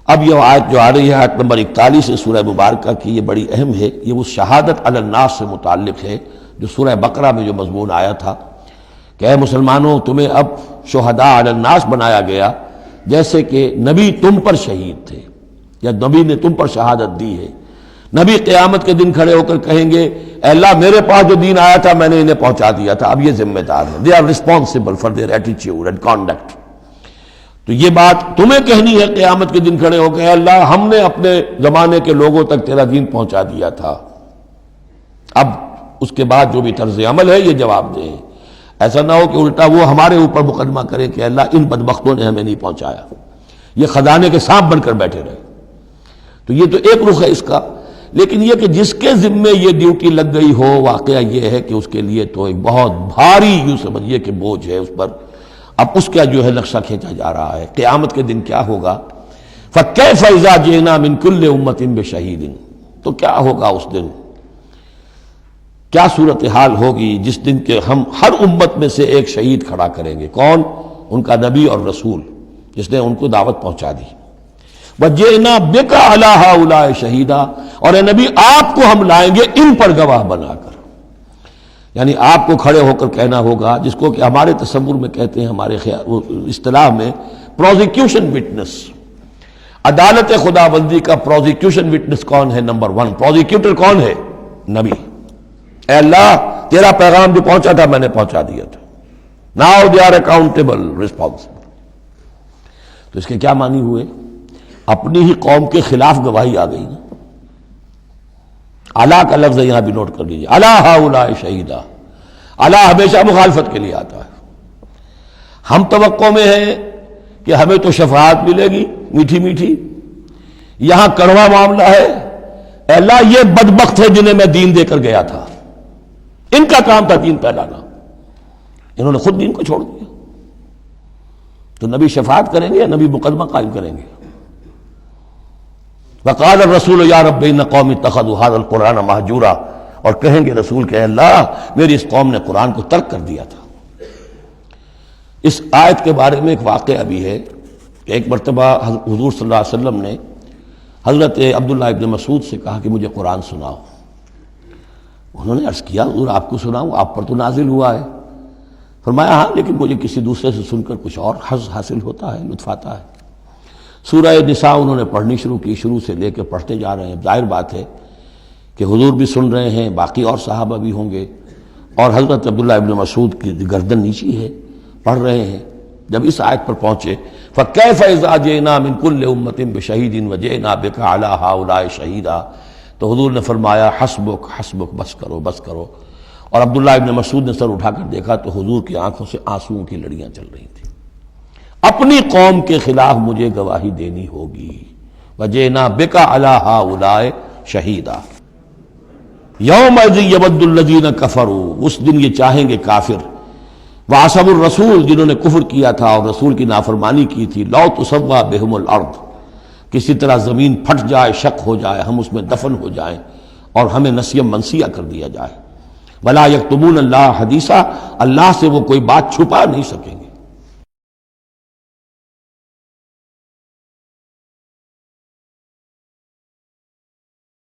اب یہ آیت جو آ رہی ہے آیت نمبر 41 سے سورہ مبارکہ کی، یہ بڑی اہم ہے. یہ وہ شہادت علی الناس سے متعلق ہے جو سورہ بقرہ میں جو مضمون آیا تھا کہ اے مسلمانوں تمہیں اب شہداء علی الناس بنایا گیا، جیسے کہ نبی تم پر شہید تھے یا نبی نے تم پر شہادت دی ہے. نبی قیامت کے دن کھڑے ہو کر کہیں گے اے اللہ میرے پاس جو دین آیا تھا میں نے انہیں پہنچا دیا تھا، اب یہ ذمہ دار ہیں. They are responsible for their attitude and conduct. تو یہ بات تمہیں کہنی ہے قیامت کے دن کھڑے ہو کے اے اللہ ہم نے اپنے زمانے کے لوگوں تک تیرا دین پہنچا دیا تھا. اب اس کے بعد جو بھی طرز عمل ہے یہ جواب دیں. ایسا نہ ہو کہ الٹا وہ ہمارے اوپر مقدمہ کرے کہ اللہ ان بدبختوں نے ہمیں نہیں پہنچایا، یہ خزانے کے سانپ بن کر بیٹھے رہے. تو یہ تو ایک رخ ہے اس کا. لیکن یہ کہ جس کے ذمے یہ ڈیوٹی لگ گئی ہو، واقعہ یہ ہے کہ اس کے لیے تو ایک بہت بھاری یوں سمجھیے کہ بوجھ ہے اس پر. اب اس کا جو ہے نقشہ کھینچا جا رہا ہے قیامت کے دن کیا ہوگا. فَكَيْفَ إِذَا جِئْنَا مِن كُلِّ أُمَّةٍ بِشَهِيدٍ، تو کیا ہوگا اس دن، کیا صورتحال ہوگی جس دن کہ ہم ہر امت میں سے ایک شہید کھڑا کریں گے. کون؟ ان کا نبی اور رسول جس نے ان کو دعوت پہنچا دی. وَجِئْنَا بِكَ عَلَىٰ هَٰؤُلَاءِ شَهِيدًا، اور اے نبی آپ کو ہم لائیں گے ان پر گواہ بنا کر. یعنی آپ کو کھڑے ہو کر کہنا ہوگا، جس کو کہ ہمارے تصور میں کہتے ہیں، ہمارے اصطلاح میں پروزیکیوشن وٹنس. عدالت خداوندی کا پروزیکیوشن وٹنس کون ہے؟ نمبر 1 پروزیکیوٹر کون ہے؟ نبی. اے اللہ تیرا پیغام جو پہنچا تھا میں نے پہنچا دیا تھا. Now they are accountable responsible. تو اس کے کیا معنی ہوئے؟ اپنی ہی قوم کے خلاف گواہی آ گئی نا. علا کا لفظ یہاں بھی نوٹ کر لیجیے. علی ہؤلاء شہیدا. علی ہمیشہ مخالفت کے لیے آتا ہے. ہم توقع میں ہیں کہ ہمیں تو شفاعت ملے گی میٹھی میٹھی، یہاں کڑوا معاملہ ہے. اے اللہ یہ بدبخت ہے جنہیں میں دین دے کر گیا تھا، ان کا کام تھا دین پھیلانا، انہوں نے خود دین کو چھوڑ دیا. تو نبی شفاعت کریں گے یا نبی مقدمہ قائم کریں گے؟ وقال الرسول یا رب ان قوم اتخذوا هذا القرآن مہجورا، اور کہیں گے رسول کہ اللہ میری اس قوم نے قرآن کو ترک کر دیا تھا. اس آیت کے بارے میں ایک واقعہ بھی ہے کہ ایک مرتبہ حضور صلی اللہ علیہ وسلم نے حضرت عبداللہ ابن مسعود سے کہا کہ مجھے قرآن سناؤ. انہوں نے عرض کیا حضور آپ کو سناؤں؟ آپ پر تو نازل ہوا ہے. فرمایا ہاں لیکن مجھے کسی دوسرے سے سن کر کچھ اور حظ حاصل ہوتا ہے، لطف آتا ہے. سورہ نساء انہوں نے پڑھنی شروع کی، شروع سے لے کے پڑھتے جا رہے ہیں. ظاہر بات ہے کہ حضور بھی سن رہے ہیں، باقی اور صحابہ بھی ہوں گے، اور حضرت عبداللہ ابن مسعود کی گردن نیچی ہے، پڑھ رہے ہیں. جب اس آیت پر پہنچے فَكَيْفَ إِذَا جِئْنَا مِن كُلِّ أُمَّةٍ بِشَهِيدٍ وَجِئْنَا بِكَ عَلَىٰ هَٰؤُلَاءِ شَهِيدًا. تو حضور نے فرمایا حسبک حسبک، بس کرو بس کرو. اور عبداللہ ابن مسعود نے سر اٹھا کر دیکھا تو حضور کی آنکھوں سے آنسوؤں کی لڑیاں چل رہی تھیں. اپنی قوم کے خلاف مجھے گواہی دینی ہوگی. وَجِئْنَا بِكَ عَلَىٰ هَٰؤُلَاءِ شَهِيدًا. يَوْمَئِذٍ يَوَدُّ الَّذِينَ كَفَرُوا، اس دن یہ چاہیں گے کافر، وَعَصَوُا الرَّسُولَ جنہوں نے کفر کیا تھا اور رسول کی نافرمانی کی تھی، لَوْ تُسَوَّىٰ بِهِمُ الْأَرْضُ، کسی طرح زمین پھٹ جائے، شق ہو جائے، ہم اس میں دفن ہو جائیں اور ہمیں نسیم منسیہ کر دیا جائے. وَلَا يَكْتُمُونَ اللَّهَ حَدِيثًا، اللہ سے وہ کوئی بات چھپا نہیں سکیں گے.